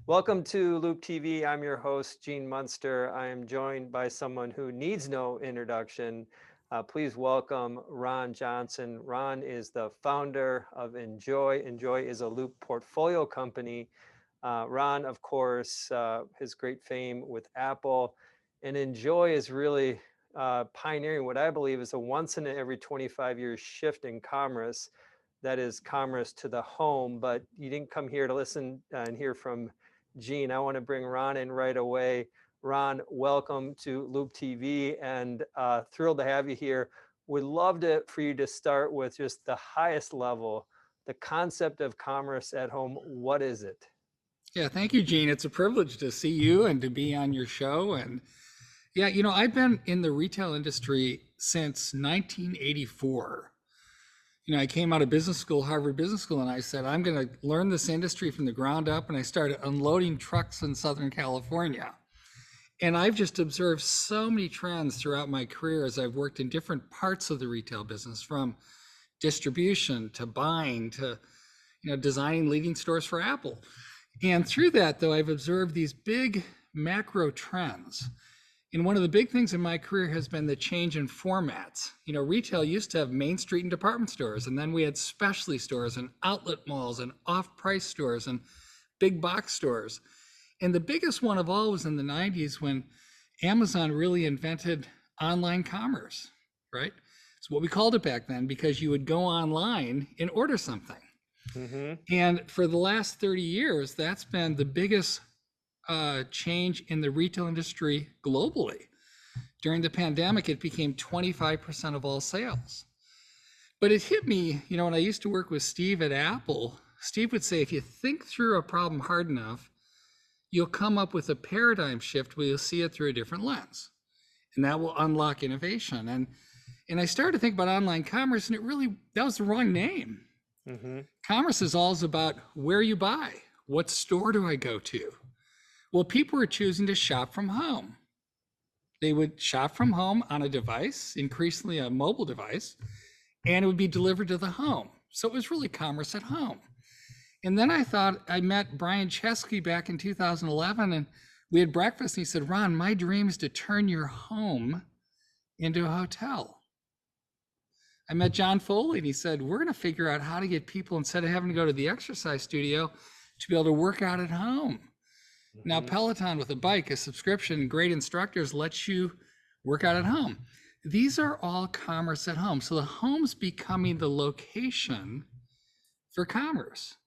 Welcome to Loop TV. I'm your host, Gene Munster. I am joined by someone who needs no introduction. Please welcome Ron Johnson. Ron is the founder of Enjoy. Enjoy is a Loop portfolio company. Ron, of course, has great fame with Apple. And Enjoy is really pioneering what I believe is a once in every 25 years shift in commerce. That is commerce to the home. But you didn't come here to listen and hear from Gene. I want to bring Ron in right away. Ron, welcome to Loop TV and thrilled to have you here. Would love for you to start with just the highest level, the concept of commerce at home. What is it? Yeah, thank you, Gene. It's a privilege to see you and to be on your show. And yeah, I've been in the retail industry since 1984. I came out of business school, Harvard Business School, and I said, I'm going to learn this industry from the ground up. And I started unloading trucks in Southern California. And I've just observed so many trends throughout my career as I've worked in different parts of the retail business, from distribution to buying to, designing leading stores for Apple. And through that, though, I've observed these big macro trends. And one of the big things in my career has been the change in formats. Retail used to have Main Street and department stores, and then we had specialty stores and outlet malls and off-price stores and big box stores. And the biggest one of all was in the 90s when Amazon really invented online commerce, right? It's what we called it back then, because you would go online and order something. Mm-hmm. And for the last 30 years, that's been the biggest change in the retail industry globally. During the pandemic, it became 25% of all sales. But it hit me, when I used to work with Steve at Apple, Steve would say, if you think through a problem hard enough, you'll come up with a paradigm shift where you'll see it through a different lens. And that will unlock innovation. And I started to think about online commerce, and that was the wrong name. Mm-hmm. Commerce is all about where you buy. What store do I go to? Well, people were choosing to shop from home. They would shop from home on a device, increasingly a mobile device, and it would be delivered to the home. So it was really commerce at home. And then I met Brian Chesky back in 2011, and we had breakfast, and he said, Ron, my dream is to turn your home into a hotel. I met John Foley, and he said, we're going to figure out how to get people, instead of having to go to the exercise studio, to be able to work out at home. Mm-hmm. Now, Peloton with a bike, a subscription, great instructors lets you work out at home. These are all commerce at home. So the home's becoming the location for commerce.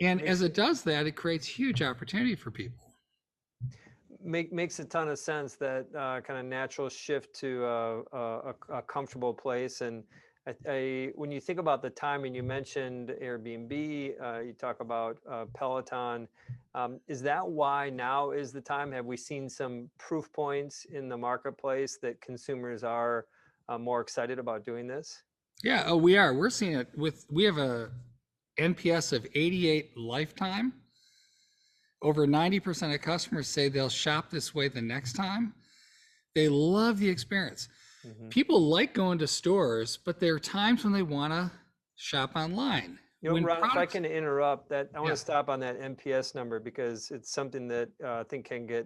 And as it does that, it creates huge opportunity for people. Makes a ton of sense, that kind of natural shift to a comfortable place. And when you think about the timing, you mentioned Airbnb, you talk about Peloton. Is that why now is the time? Have we seen some proof points in the marketplace that consumers are more excited about doing this? Yeah, we are. We're seeing it we have a NPS of 88 lifetime. Over 90% of customers say they'll shop this way the next time. They love the experience. Mm-hmm. People like going to stores, but there are times when they want to shop online. Ron, if I can interrupt that, I want to stop on that NPS number, because it's something that I think can get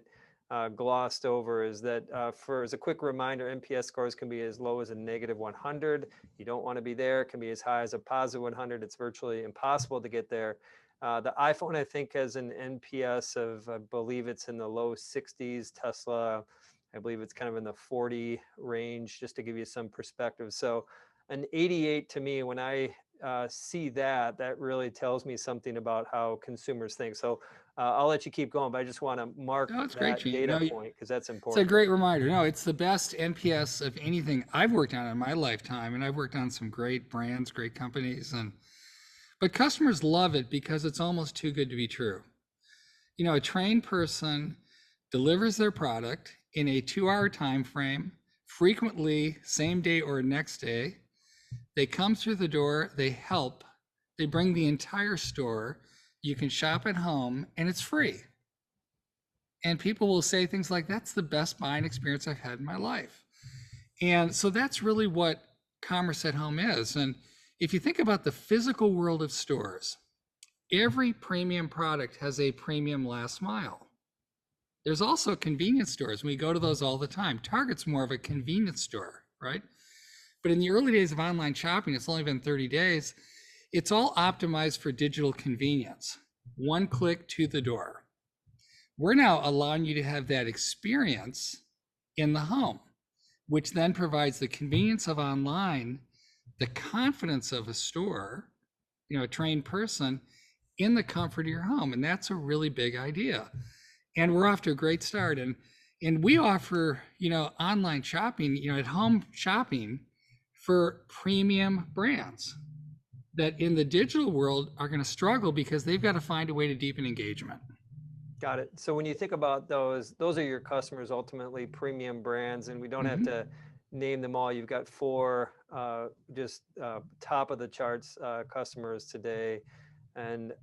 glossed over. Is that as a quick reminder, NPS scores can be as low as a negative 100. You don't want to be there. It can be as high as a positive 100. It's virtually impossible to get there. The iPhone, I think, has an NPS of, I believe it's in the low 60s. Tesla, I believe it's kind of in the 40 range, just to give you some perspective. So an 88 to me, when I see that really tells me something about how consumers think. So I'll let you keep going, but I just want to mark that data point, because that's important. It's a great reminder. No, it's the best NPS of anything I've worked on in my lifetime. And I've worked on some great brands, great companies, but customers love it because it's almost too good to be true. A trained person delivers their product in a 2-hour time frame, frequently same day or next day. They come through the door, they help, they bring the entire store. You can shop at home, and it's free. And people will say things like, that's the best buying experience I've had in my life. And so that's really what commerce at home is. And if you think about the physical world of stores, every premium product has a premium last mile. There's also convenience stores. We go to those all the time. Target's more of a convenience store, right? But in the early days of online shopping, it's only been 30 days. It's all optimized for digital convenience. One click to the door. We're now allowing you to have that experience in the home, which then provides the convenience of online, the confidence of a store, a trained person in the comfort of your home. And that's a really big idea. And we're off to a great start. And we offer, online shopping, at home shopping for premium brands that in the digital world are going to struggle because they've got to find a way to deepen engagement. Got it. So when you think about those are your customers, ultimately premium brands, and we don't have to name them all. You've got four just top of the charts customers today. And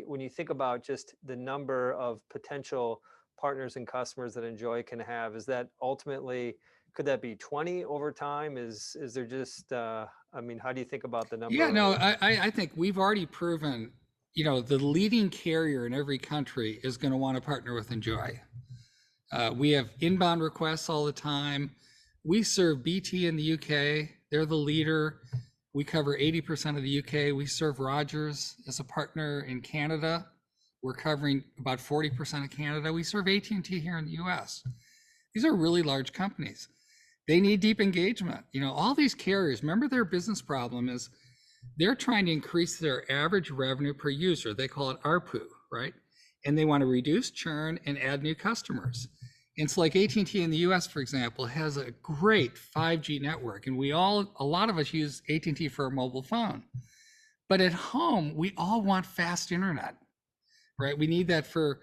when you think about just the number of potential partners and customers that Enjoy can have, is that ultimately, could that be 20 over time? Is there just, how do you think about the number? Yeah, no, I think we've already proven, the leading carrier in every country is going to want to partner with Enjoy. We have inbound requests all the time. We serve BT in the UK. They're the leader. We cover 80% of the UK. We serve Rogers as a partner in Canada. We're covering about 40% of Canada. We serve AT&T here in the US. These are really large companies. They need deep engagement. All these carriers, remember their business problem is they're trying to increase their average revenue per user. They call it ARPU, right? And they want to reduce churn and add new customers. And it's like AT&T in the US, for example, has a great 5G network. And a lot of us use AT&T for a mobile phone. But at home, we all want fast internet, right? We need that for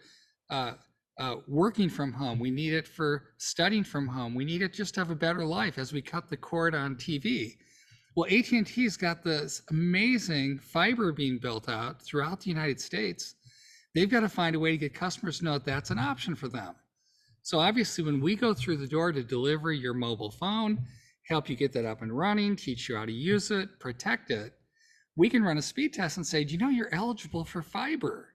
working from home. We need it for studying from home. We need it just to have a better life as we cut the cord on TV. Well, AT&T's got this amazing fiber being built out throughout the United States. They've got to find a way to get customers to know that that's an option for them. So obviously, when we go through the door to deliver your mobile phone, help you get that up and running, teach you how to use it, protect it, we can run a speed test and say, do you know you're eligible for fiber?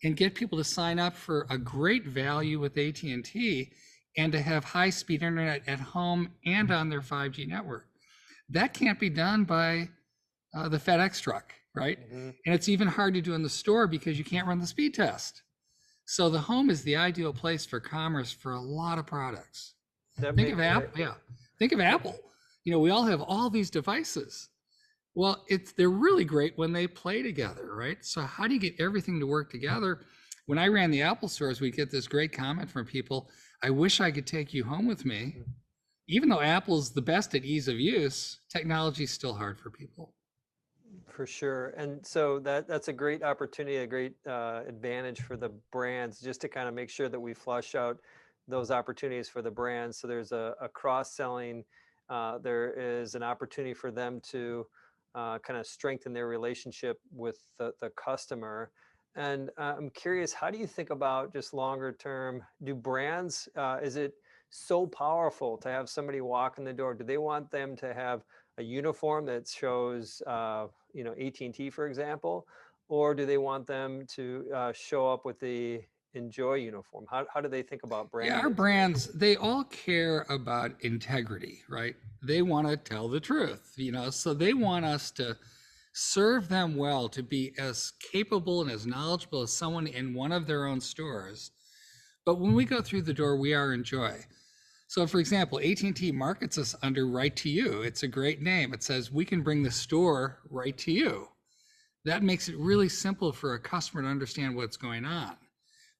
And get people to sign up for a great value with AT&T and to have high-speed internet at home and on their 5G network. That can't be done by the FedEx truck, right? Mm-hmm. And it's even hard to do in the store because you can't run the speed test. So the home is the ideal place for commerce for a lot of products. Think of Apple. Think of Apple. We all have all these devices. Well, they're really great when they play together, right? So how do you get everything to work together? When I ran the Apple stores, we'd get this great comment from people, I wish I could take you home with me. Even though Apple's the best at ease of use, technology is still hard for people. For sure. And so that's a great opportunity, a great advantage for the brands, just to kind of make sure that we flush out those opportunities for the brands. So there's a cross-selling, there is an opportunity for them to kind of strengthen their relationship with the customer. And I'm curious, how do you think about just longer term? Do brands, is it so powerful to have somebody walk in the door? Do they want them to have a uniform that shows, AT&T, for example, or do they want them to show up with the Enjoy uniform? How do they think about branding? Yeah, our brands, they all care about integrity, right? They want to tell the truth, so they want us to serve them well, to be as capable and as knowledgeable as someone in one of their own stores. But when we go through the door, we are Enjoy. So for example, AT&T markets us under Right to You. It's a great name. It says we can bring the store right to you. That makes it really simple for a customer to understand what's going on.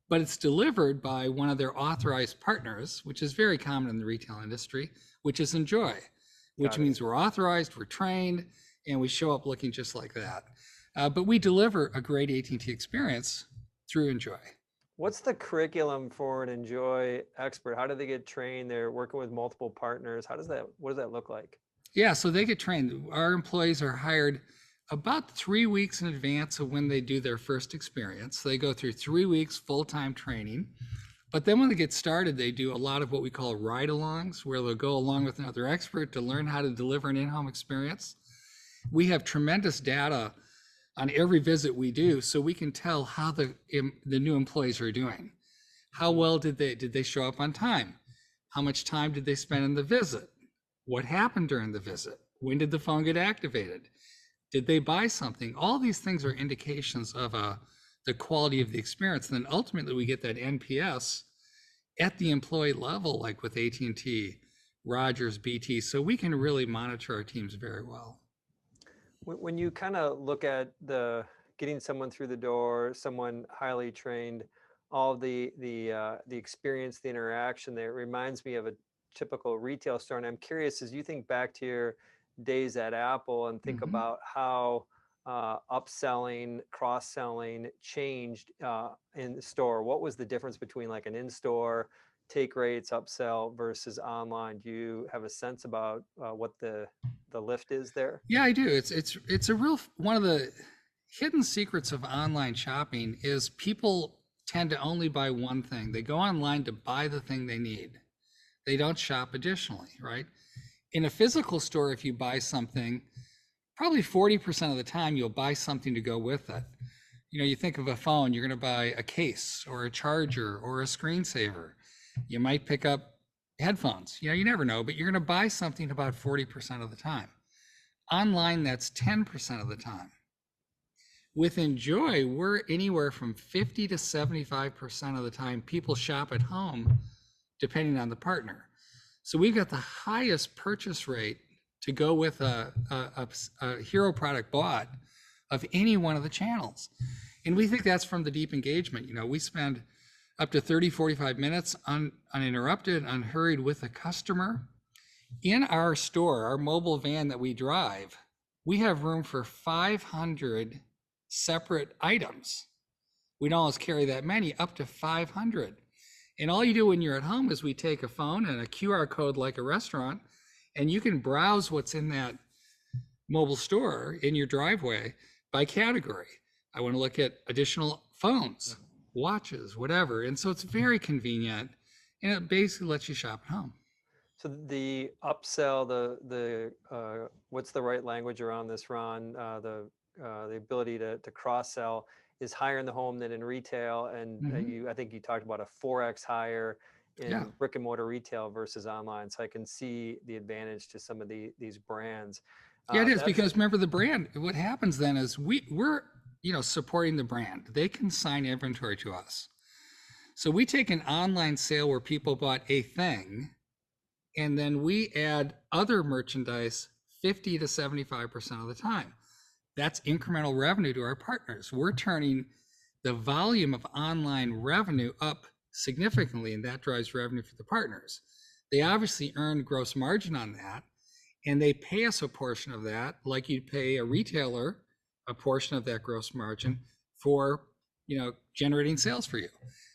But it's delivered by one of their authorized partners, which is very common in the retail industry, which is Enjoy, which means we're authorized, we're trained, and we show up looking just like that. But we deliver a great AT&T experience through Enjoy. What's the curriculum for an Enjoy expert? How do they get trained? They're working with multiple partners. What does that look like? Yeah, so they get trained. Our employees are hired about 3 weeks in advance of when they do their first experience. They go through 3 weeks full-time training. But then when they get started, they do a lot of what we call ride-alongs, where they'll go along with another expert to learn how to deliver an in-home experience. We have tremendous data on every visit we do, so we can tell how the new employees are doing. How Mhm. well did they show up on time? How much time did they spend in the visit? What happened during the visit? When did the phone get activated? Did they buy something? All these things are indications of the quality of the experience. And then ultimately we get that NPS at the employee level, like with AT&T, Rogers, BT, so we can really monitor our teams very well. When you kind of look at the getting someone through the door, someone highly trained, all the experience, the interaction there, it reminds me of a typical retail store. And I'm curious, as you think back to your days at Apple and think Mm-hmm. about how upselling, cross-selling changed in the store, what was the difference between like an in-store take rates, upsell versus online? Do you have a sense about what the lift is there? Yeah, I do. It's a real one of the hidden secrets of online shopping is people tend to only buy one thing. They go online to buy the thing they need. They don't shop additionally, right? In a physical store, if you buy something, probably 40% of the time you'll buy something to go with it. You think of a phone, you're going to buy a case or a charger or a screensaver. You might pick up headphones. You never know, but you're going to buy something about 40% of the time. Online, that's 10% of the time. With Enjoy, we're anywhere from 50 to 75% of the time people shop at home, depending on the partner. So we've got the highest purchase rate to go with a hero product bought of any one of the channels. And we think that's from the deep engagement. We spend up to 30, 45 minutes uninterrupted, unhurried with a customer. In our store, our mobile van that we drive, we have room for 500 separate items. We don't always carry that many, up to 500. And all you do when you're at home is we take a phone and a QR code like a restaurant, and you can browse what's in that mobile store in your driveway by category. I want to look at additional phones, watches, whatever. And so it's very convenient, and it basically lets you shop at home. So the upsell, the what's the right language around this, Ron? The ability to cross sell is higher in the home than in retail, and Mm-hmm. I think you talked about a 4x higher Yeah. in brick and mortar retail versus online. So I can see the advantage to some of these brands. Yeah, it is, That's because remember the brand. What happens then is we're supporting the brand. They consign inventory to us. So we take an online sale where people bought a thing, and then we add other merchandise 50 to 75% of the time. That's incremental revenue to our partners. We're turning the volume of online revenue up significantly, and that drives revenue for the partners. They obviously earn gross margin on that, and they pay us a portion of that, like you'd pay a retailer a portion of that gross margin for generating sales for you.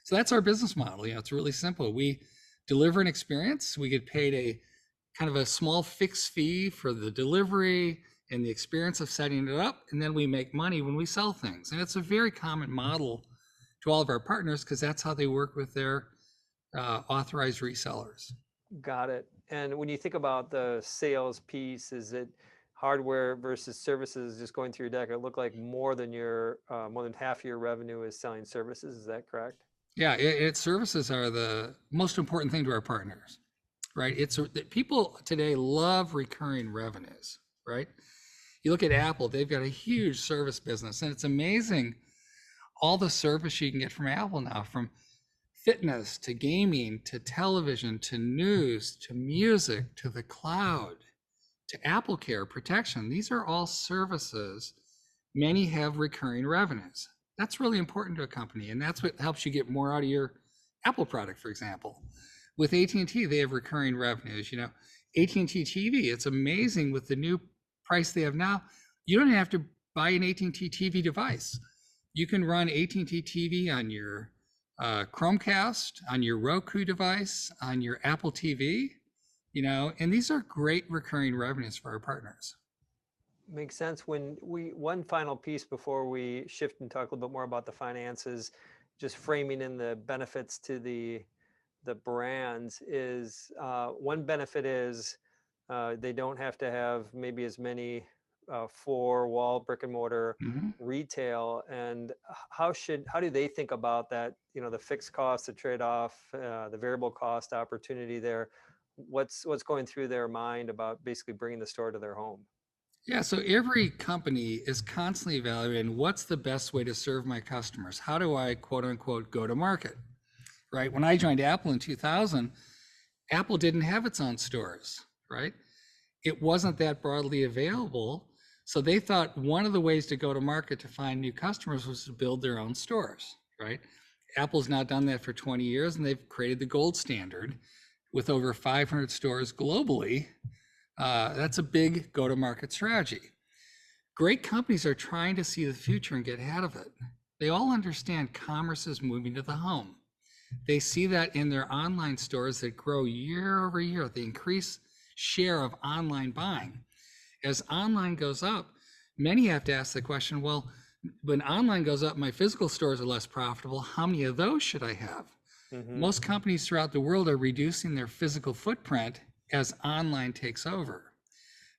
So that's our business model. It's really simple. We deliver an experience. We get paid a kind of a small fixed fee for the delivery and the experience of setting it up, and then we make money when we sell things. And it's a very common model to all of our partners, because that's how they work with their authorized resellers. got it. And when you think about the sales piece, is it hardware versus services just going through your deck? It looked like more than half your revenue is selling services. Is that correct? Yeah, services are the most important thing to our partners, right? People today love recurring revenues, right? You look at Apple; they've got a huge service business, and it's amazing all the service you can get from Apple now, from fitness to gaming to television to news to music to the cloud to Apple Care protection. These are all services. Many have recurring revenues. That's really important to a company, and that's what helps you get more out of your Apple product, for example. With AT&T, they have recurring revenues. AT&T TV, it's amazing with the new price they have now. You don't have to buy an AT&T TV device. You can run AT&T TV on your Chromecast, on your Roku device, on your Apple TV, and these are great recurring revenues for our partners. Makes sense. One final piece before we shift and talk a little bit more about the finances, just framing in the benefits to the brands is one benefit is they don't have to have maybe as many four-wall brick and mortar Mhm. retail, and how do they think about that? The fixed cost, the trade-off, the variable cost opportunity there. What's going through their mind about basically bringing the store to their home? Yeah, so every company is constantly evaluating what's the best way to serve my customers. How do I, quote unquote, go to market? Right? When I joined Apple in 2000, Apple didn't have its own stores, right? It wasn't that broadly available. So they thought one of the ways to go to market to find new customers was to build their own stores, right? Apple's now done that for 20 years, and they've created the gold standard with over 500 stores globally. That's a big go to market strategy. Great companies are trying to see the future and get ahead of it. They all understand commerce is moving to the home. They see that in their online stores that grow year over year. They increase share of online buying. As online goes up, many have to ask the question, well, when online goes up, my physical stores are less profitable. How many of those should I have? Hmm. Most companies throughout the world are reducing their physical footprint as online takes over.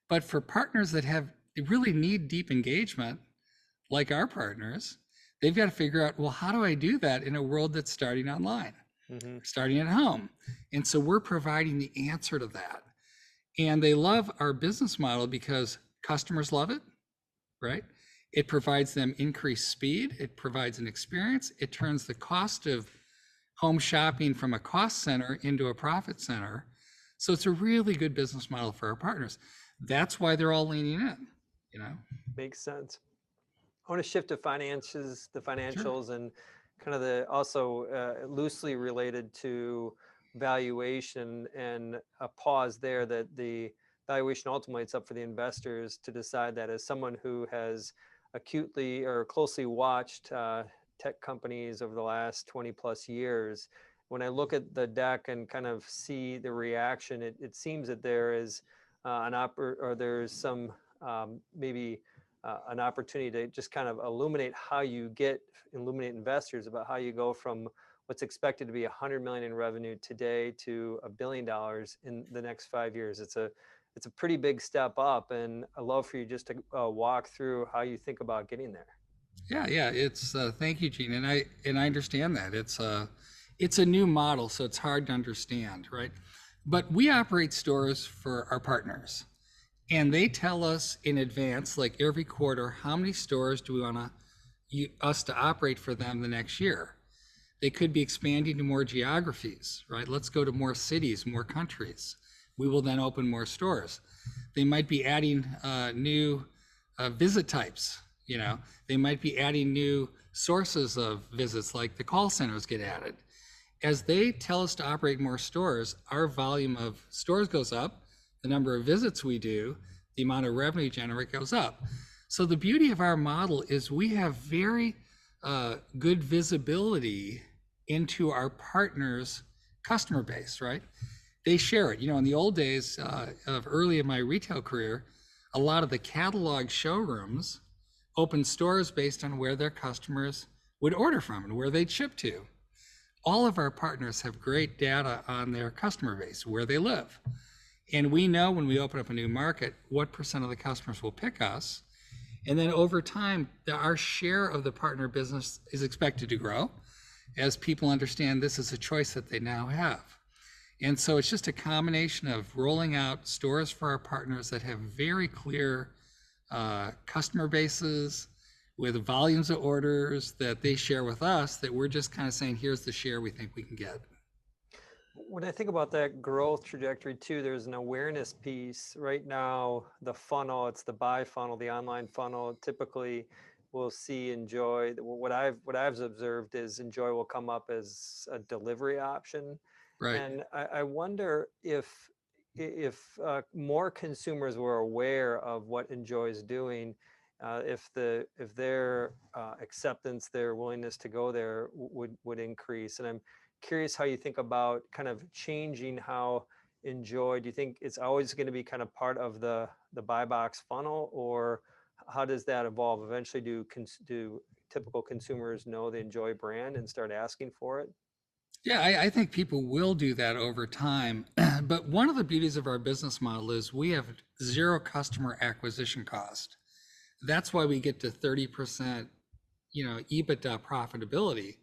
But for partners that really need deep engagement, like our partners, they've got to figure out, well, how do I do that in a world that's starting online, Hmm. starting at home? And so we're providing the answer to that. And they love our business model because customers love it, right? It provides them increased speed. It provides an experience. It turns the cost of home shopping from a cost center into a profit center. So it's a really good business model for our partners. That's why they're all leaning in, you know? Makes sense. I want to shift to finances, the Sure. financials, and kind of the also loosely related to valuation, and a pause there that the valuation ultimately it's up for the investors to decide that. As someone who has acutely or closely watched tech companies over the last 20 plus years, when I look at the deck and kind of see the reaction, it seems that there is or there's some maybe an opportunity to just kind of illuminate investors about how you go from what's expected to be 100 million in revenue today to $1 billion in the next 5 years. It's a pretty big step up, and I'd love for you just to walk through how you think about getting there. Yeah. It's thank you, Gene, and I understand that it's a new model, so it's hard to understand, right? But we operate stores for our partners, and they tell us in advance, like every quarter, how many stores do we want us to operate for them the next year. They could be expanding to more geographies, right? Let's go to more cities, more countries. We will then open more stores. They might be adding new visit types. They might be adding new sources of visits, like the call centers get added. As they tell us to operate more stores, our volume of stores goes up, the number of visits we do, the amount of revenue generated goes up. So the beauty of our model is we have very good visibility into our partners' customer base, right? They share it. In the old days of early in my retail career, a lot of the catalog showrooms opened stores based on where their customers would order from and where they'd ship to. All of our partners have great data on their customer base, where they live. And we know when we open up a new market, what percent of the customers will pick us. And then over time, our share of the partner business is expected to grow as people understand this is a choice that they now have. And so it's just a combination of rolling out stores for our partners that have very clear customer bases with volumes of orders that they share with us, that we're just kind of saying, here's the share we think we can get. When I think about that growth trajectory too, there's an awareness piece. Right now, the funnel, it's the buy funnel, the online funnel. Typically, we'll see Enjoy. What I've observed is Enjoy will come up as a delivery option, Right. and I wonder if more consumers were aware of what Enjoy is doing, if their acceptance, their willingness to go there would increase. And I'm curious how you think about kind of changing how Enjoy. Do you think it's always going to be kind of part of the buy box funnel, or how does that evolve? Eventually, do typical consumers know the Enjoy brand and start asking for it? Yeah, I think people will do that over time. But one of the beauties of our business model is we have zero customer acquisition cost. That's why we get to 30%, EBITDA profitability.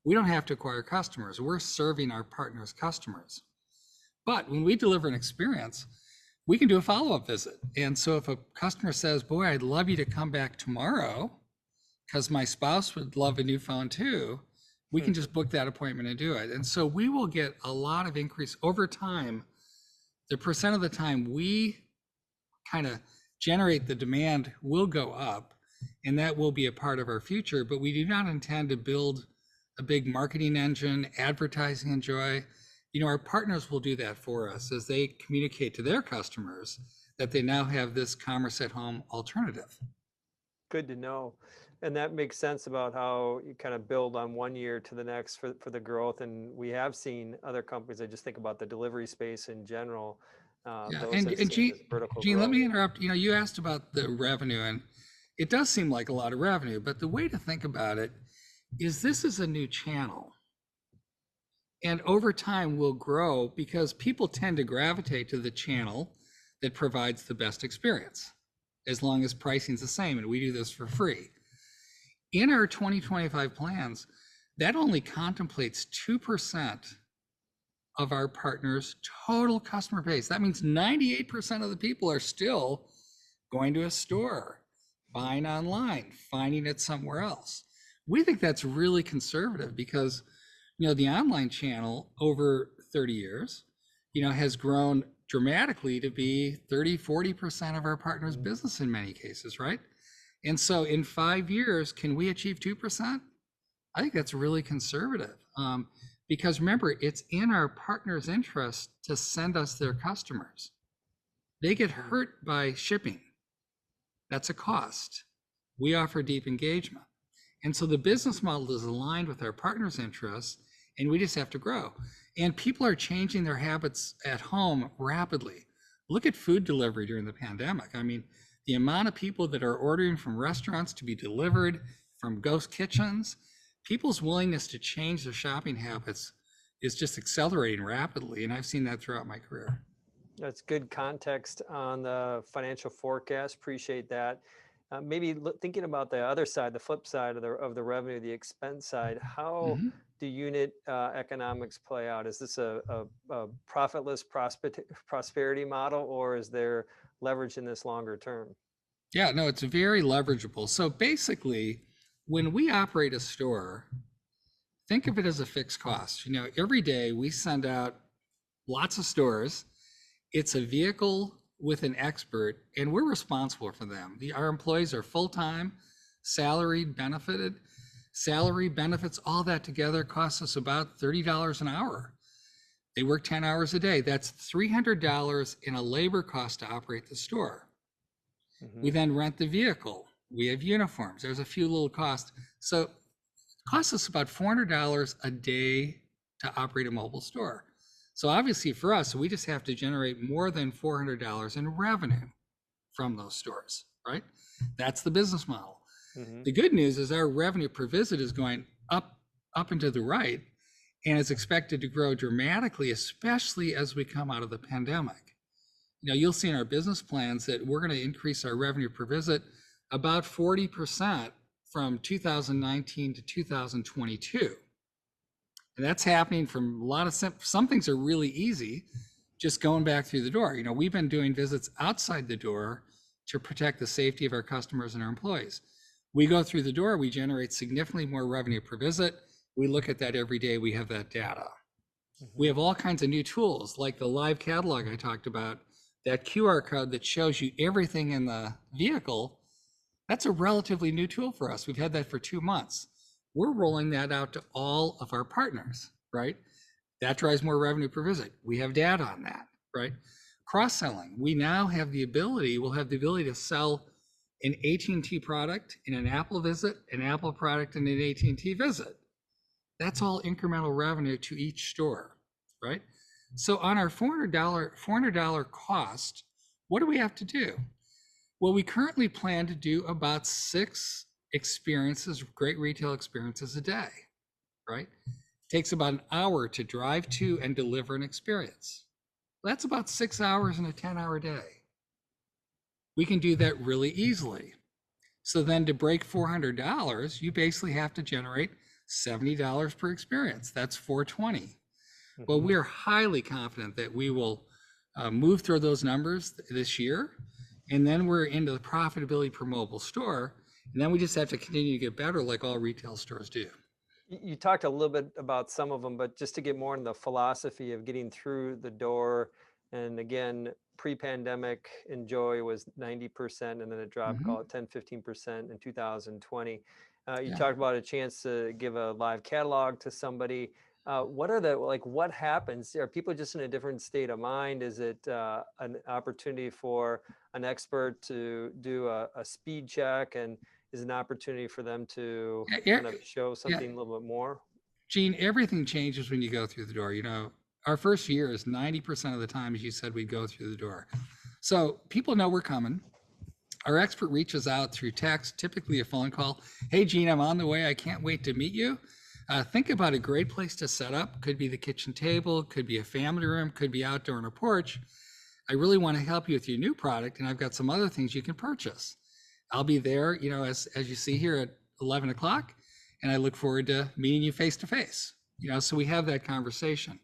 We don't have to acquire customers. We're serving our partners' customers. But when we deliver an experience, we can do a follow-up visit. And so if a customer says, boy, I'd love you to come back tomorrow because my spouse would love a new phone too, we can just book that appointment and do it. And so we will get a lot of increase over time. The percent of the time we kind of generate the demand will go up, and that will be a part of our future. But we do not intend to build a big marketing engine, advertising and joy. Our partners will do that for us as they communicate to their customers that they now have this commerce at home alternative. Good to know. And that makes sense about how you kind of build on one year to the next for the growth. And we have seen other companies, I just think about the delivery space in general, Yeah, those and have and seen Gene, this vertical Gene, let growth. me interrupt. You asked about the revenue, and it does seem like a lot of revenue, but the way to think about it is this is a new channel. And over time will grow because people tend to gravitate to the channel that provides the best experience, as long as pricing's the same, and we do this for free. In our 2025 plans, that only contemplates 2% of our partners' total customer base. That means 98% of the people are still going to a store, buying online, finding it somewhere else. We think that's really conservative because the online channel over 30 years, has grown dramatically to be 30-40% of our partners' business in many cases, right? And so in 5 years, can we achieve 2%? I think that's really conservative. Because remember, it's in our partners' interest to send us their customers. They get hurt by shipping. That's a cost. We offer deep engagement. And so the business model is aligned with our partners' interests, and we just have to grow. And people are changing their habits at home rapidly. Look at food delivery during the pandemic. I mean, the amount of people that are ordering from restaurants to be delivered from ghost kitchens, people's willingness to change their shopping habits is just accelerating rapidly. And I've seen that throughout my career. That's good context on the financial forecast. Appreciate that. Maybe thinking about the other side, the flip side of the revenue, the expense side, how Mm-hmm. do unit economics play out? Is this a profitless prosperity model, or is there leverage in this longer term? Yeah, no, it's very leverageable. So basically, when we operate a store, think of it as a fixed cost. Every day we send out lots of stores. It's a vehicle with an expert, and we're responsible for them. Our employees are full-time, salaried, benefited. Salary, benefits, all that together costs us about $30 an hour. They work 10 hours a day. That's $300 in a labor cost to operate the store. We then rent the vehicle. We have uniforms. There's a few little costs. So it costs us about $400 a day to operate a mobile store. So obviously for us, we just have to generate more than $400 in revenue from those stores, right? That's the business model. The good news is our revenue per visit is going up and to the right, and is expected to grow dramatically, especially as we come out of the pandemic. You'll see in our business plans that we're going to increase our revenue per visit about 40% from 2019 to 2022. And that's happening from a lot of some things are really easy, just going back through the door. We've been doing visits outside the door to protect the safety of our customers and our employees. We go through the door, we generate significantly more revenue per visit. We look at that every day, we have that data. We have all kinds of new tools like the live catalog I talked about, that QR code that shows you everything in the vehicle. That's a relatively new tool for us. We've had that for 2 months. We're rolling that out to all of our partners, right? That drives more revenue per visit. We have data on that, right? Cross-selling. We'll have the ability to sell an AT&T product in an Apple visit, an Apple product in an AT&T visit. That's all incremental revenue to each store, right? So on our $400 cost, what do we have to do? Well, we currently plan to do about 6 experiences, great retail experiences a day, right? Takes about an hour to drive to and deliver an experience. That's about 6 hours in a 10-hour day. We can do that really easily. So then to break $400, you basically have to generate $70 per experience. That's 420. Well, Hmm. we are highly confident that we will move through those numbers this year. And then we're into the profitability per mobile store. And then we just have to continue to get better like all retail stores do. You talked a little bit about some of them, but just to get more in the philosophy of getting through the door. And again, pre-pandemic, enjoy was 90%, and then it dropped, Mm-hmm. call it 10, 15% in 2020. You Yeah. talked about a chance to give a live catalog to somebody. What are the, like, what happens? Are people just in a different state of mind? Is it an opportunity for an expert to do a speed check, and is an opportunity for them to Yeah. kind of show Yeah. something a little bit more? Gene, everything changes when you go through the door. Our first year is 90% of the time, as you said, we go through the door. So people know we're coming. Our expert reaches out through text, typically a phone call. Hey, Gene, I'm on the way. I can't wait to meet you. Think about a great place to set up. Could be the kitchen table, could be a family room, could be outdoor on a porch. I really want to help you with your new product, and I've got some other things you can purchase. I'll be there, as you see here at 11 o'clock, and I look forward to meeting you face to face. So we have that conversation.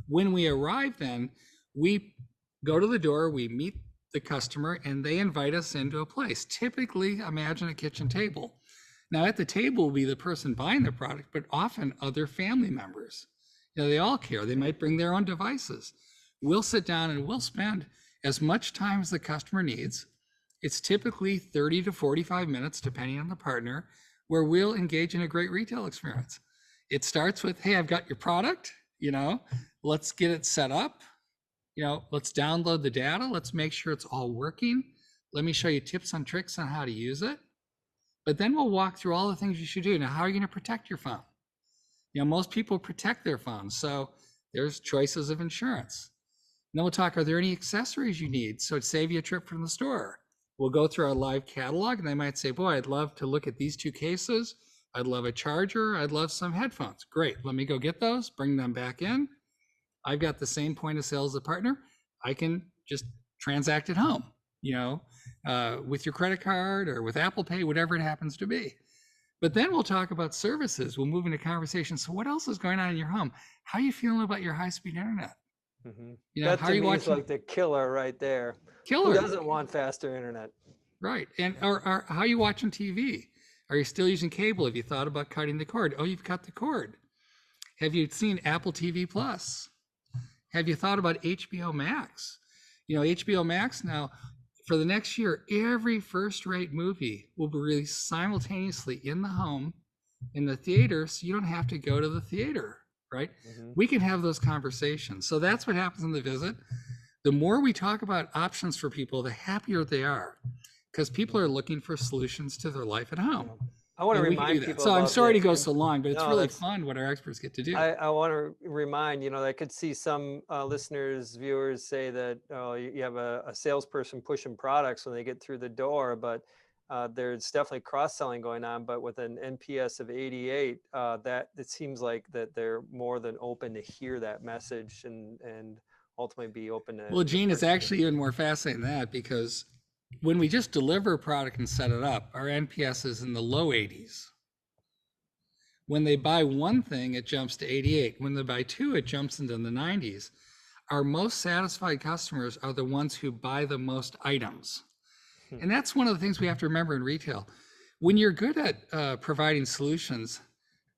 When we arrive, then we go to the door, we meet the customer, and they invite us into a place. Typically, imagine a kitchen table. Now, at the table will be the person buying the product, but often other family members. They all care. They might bring their own devices. We'll sit down and we'll spend as much time as the customer needs. It's typically 30 to 45 minutes, depending on the partner, where we'll engage in a great retail experience. It starts with, hey, I've got your product, let's get it set up. Let's download the data. Let's make sure it's all working. Let me show you tips and tricks on how to use it. But then we'll walk through all the things you should do. Now, how are you going to protect your phone? Most people protect their phones. So there's choices of insurance. And then we'll talk, are there any accessories you need? So to save you a trip from the store. We'll go through our live catalog and they might say, boy, I'd love to look at these two cases. I'd love a charger. I'd love some headphones. Great. Let me go get those, bring them back in. I've got the same point of sale as a partner. I can just transact at home, with your credit card or with Apple Pay, whatever it happens to be. But then we'll talk about services. We'll move into conversation. So what else is going on in your home? How are you feeling about your high-speed internet? Hmm. That How to are you me is watching? like the killer right there. Who Killer, doesn't want faster internet? right? And or how are you watching TV? Are you still using cable? Have you thought about cutting the cord? Oh, you've cut the cord. Have you seen Apple TV Plus? Have you thought about HBO Max? HBO Max now, for the next year, every first-rate movie will be released simultaneously in the home, in the theater, so you don't have to go to the theater, right? Hmm. We can have those conversations. So that's what happens in the visit. The more we talk about options for people, the happier they are, because people are looking for solutions to their life at home. Yeah. I want to And we can do remind that. people So I'm about sorry the, to go so long, but it's no, really that's, fun what our experts get to do. I want to remind, I could see some listeners, viewers say that, oh, you have a salesperson pushing products when they get through the door, but there's definitely cross-selling going on. But with an NPS of 88, that it seems like that they're more than open to hear that message and ultimately be open Well, to Gene, it's purchasing. actually even more fascinating than that because when we just deliver a product and set it up, our NPS is in the low 80s. When they buy one thing, it jumps to 88. When they buy two, it jumps into the 90s. Our most satisfied customers are the ones who buy the most items. Hmm. And that's one of the things we have to remember in retail. When you're good at providing solutions,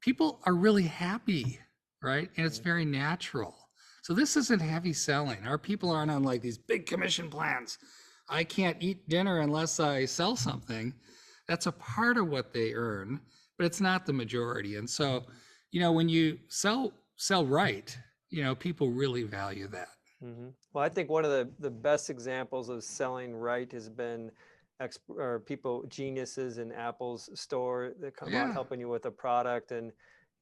people are really happy, right? And it's very natural. So this isn't heavy selling. Our people aren't on like these big commission plans. I can't eat dinner unless I sell something. That's a part of what they earn, but it's not the majority. And so, when you sell right, people really value that. Hmm. Well, I think one of the best examples of selling right has been or people, geniuses in Apple's store that come out Yeah. helping you with a product, and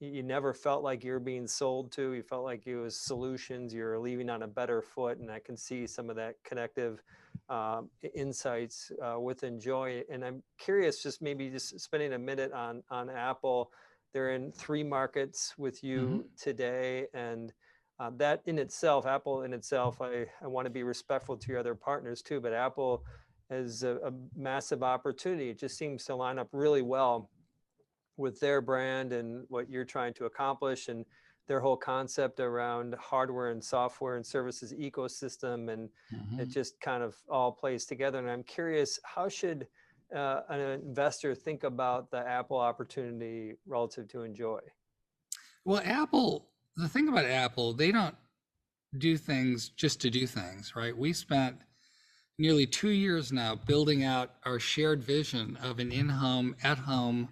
you never felt like you're being sold to. You felt like it was solutions. You're leaving on a better foot, and I can see some of that connective insights with Enjoy. And I'm curious, just maybe just spending a minute on Apple. They're in 3 markets with Hmm. you today, and that in itself, Apple in itself, I want to be respectful to your other partners too, but Apple is a massive opportunity. It just seems to line up really well with their brand and what you're trying to accomplish, and their whole concept around hardware and software and services ecosystem, and it Hmm. just kind of all plays together. And I'm curious, how should an investor think about the Apple opportunity relative to Enjoy? Well, Apple, the thing about Apple, they don't do things just to do things, right? We spent nearly 2 years now building out our shared vision of an in-home, at-home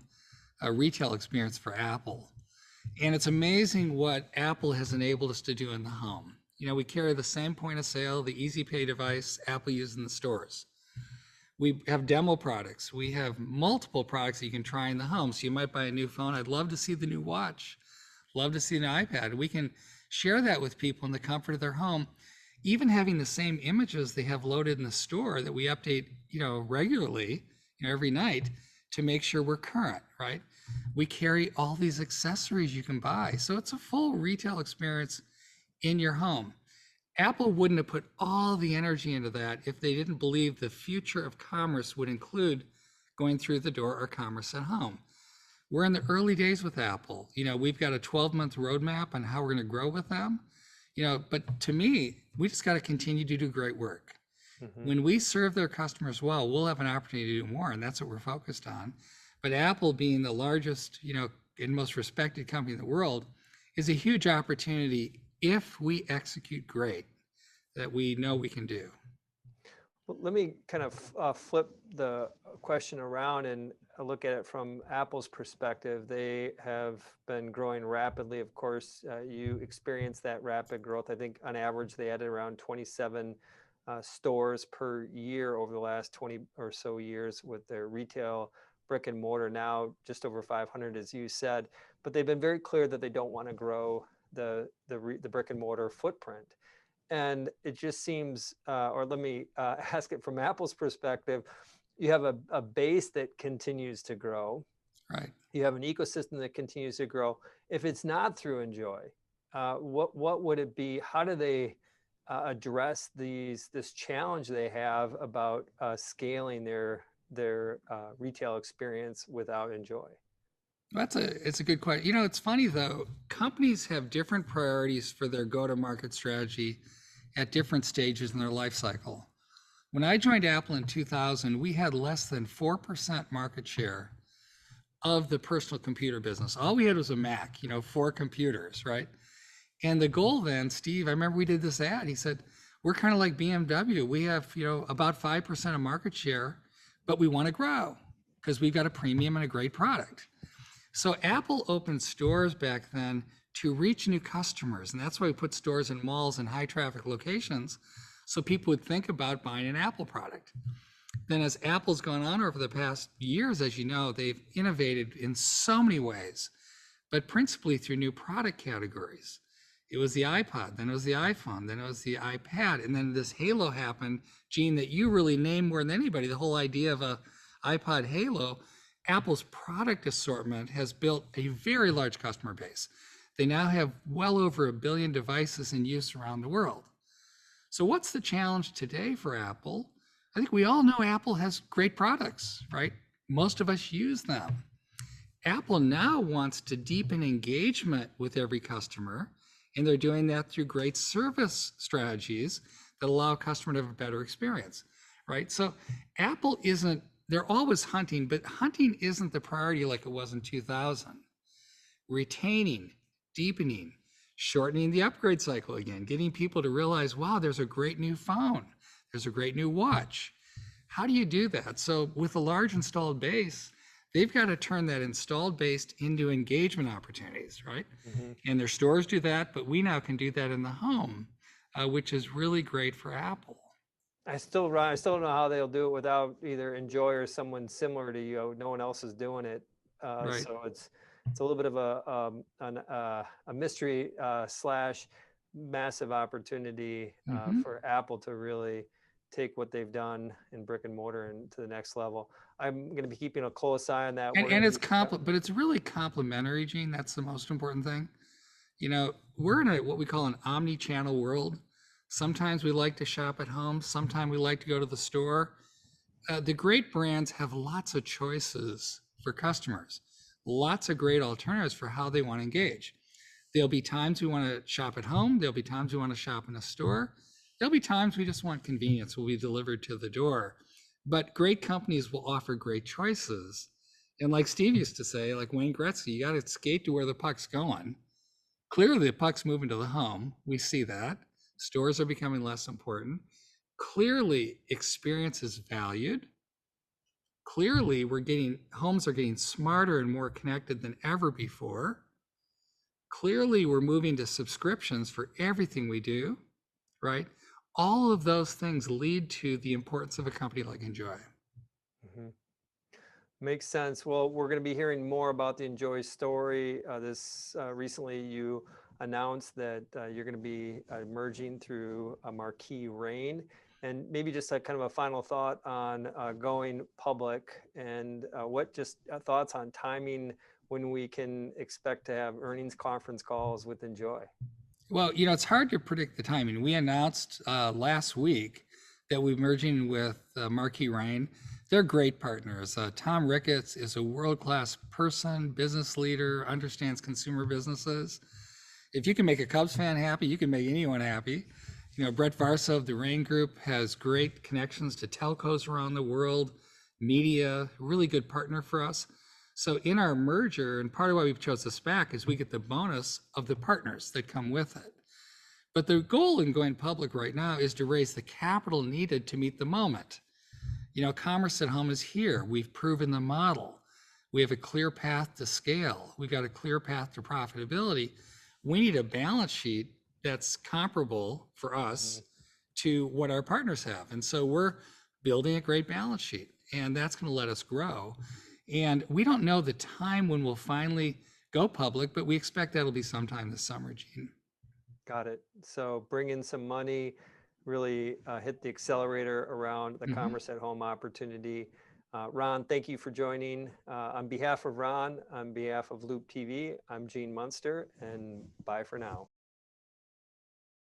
retail experience for Apple. And it's amazing what Apple has enabled us to do in the home. You know, we carry the same point of sale, the Easy Pay device Apple uses in the stores. We have demo products. We have multiple products that you can try in the home. So you might buy a new phone. I'd love to see the new watch. Love to see an iPad. We can share that with people in the comfort of their home, even having the same images they have loaded in the store that we update, regularly, every night to make sure we're current, right? We carry all these accessories you can buy. So it's a full retail experience in your home. Apple wouldn't have put all the energy into that if they didn't believe the future of commerce would include going through the door or commerce at home. We're in the early days with Apple. We've got a 12-month roadmap on how we're going to grow with them. But to me, we just got to continue to do great work. Hmm. When we serve their customers well, we'll have an opportunity to do more, and that's what we're focused on. But Apple, being the largest, and most respected company in the world, is a huge opportunity if we execute great, that we know we can do. Well, let me kind of flip the question around and look at it from Apple's perspective. They have been growing rapidly. Of course, you experienced that rapid growth. I think on average, they added around 27 stores per year over the last 20 or so years with their retail brick and mortar, now just over 500, as you said. But they've been very clear that they don't want to grow the brick and mortar footprint. And it just seems, or let me ask it from Apple's perspective, you have a base that continues to grow. Right. You have an ecosystem that continues to grow. If it's not through Enjoy, what would it be? How do they address this challenge they have about scaling their retail experience without Enjoy? It's a good question. It's funny though, companies have different priorities for their go-to-market strategy at different stages in their life cycle. When I joined Apple in 2000, we had less than 4% market share of the personal computer business. All we had was a Mac, 4 computers, right? And the goal then, Steve, I remember we did this ad. He said, we're kind of like BMW. We have, about 5% of market share, but we want to grow because we've got a premium and a great product. So Apple opened stores back then to reach new customers. And that's why we put stores in malls and high traffic locations so people would think about buying an Apple product. Then as Apple's gone on over the past years, as you know, they've innovated in so many ways, but principally through new product categories. It was the iPod, then it was the iPhone, then it was the iPad, and then this Halo happened, Gene, that you really named more than anybody, the whole idea of a iPod Halo. Apple's product assortment has built a very large customer base. They now have well over 1 billion devices in use around the world. So what's the challenge today for Apple? I think we all know Apple has great products, right? Most of us use them. Apple now wants to deepen engagement with every customer, and they're doing that through great service strategies that allow a customer to have a better experience, right? So Apple isn't, they're always hunting, but hunting isn't the priority like it was in 2000. Retaining, deepening, shortening the upgrade cycle again, getting people to realize, wow, there's a great new phone, there's a great new watch. How do you do that? So with a large installed base, they've got to turn that installed base into engagement opportunities, right? Mm-hmm. And their stores do that, but we now can do that in the home, which is really great for Apple. I still don't know how they'll do it without either Enjoy or someone similar to you. No one else is doing it, Right. so it's a little bit of a mystery slash massive opportunity Mm-hmm. for Apple to really take what they've done in brick and mortar and to the next level. I'm going to be keeping a close eye on that. And We're going to it's be, but it's really complementary, Gene. That's the most important thing. You know, we're in what we call an omni-channel world. Sometimes we like to shop at home. Sometimes we like to go to the store. The great brands have lots of choices for customers, lots of great alternatives for how they want to engage. There'll be times we want to shop at home. There'll be times we want to shop in a store. There'll be times we just want convenience, will be delivered to the door. But great companies will offer great choices. And like Steve used to say, like Wayne Gretzky, you got to skate to where the puck's going. Clearly, the puck's moving to the home. We see that. Stores are becoming less important. Clearly, experience is valued. Clearly, homes are getting smarter and more connected than ever before. Clearly, we're moving to subscriptions for everything we do, right? All of those things lead to the importance of a company like Enjoy. Mhm. Makes sense. Well, we're going to be hearing more about the Enjoy story. Recently, you announced that you're going to be merging through Marquee Raine, and maybe just a kind of a final thought on going public, and thoughts on timing when we can expect to have earnings conference calls with Enjoy. Well, you know, it's hard to predict the timing. We announced last week that we're merging with Marquee Raine. They're great partners. Tom Ricketts is a world-class person, business leader, understands consumer businesses. If you can make a Cubs fan happy, you can make anyone happy. You know, Brett Varsa of the Raine Group has great connections to telcos around the world, media, really good partner for us. So in our merger, and part of why we chose the SPAC is we get the bonus of the partners that come with it. But the goal in going public right now is to raise the capital needed to meet the moment. You know, Commerce at Home is here. We've proven the model. We have a clear path to scale. We've got a clear path to profitability. We need a balance sheet that's comparable for us to what our partners have. And so we're building a great balance sheet, and that's going to let us grow. And we don't know the time when we'll finally go public, but we expect that'll be sometime this summer, Gene. Got it. So bring in some money, really hit the accelerator around the Commerce at Home opportunity. Ron, thank you for joining. On behalf of Ron, on behalf of Loup TV, I'm Gene Munster, and bye for now.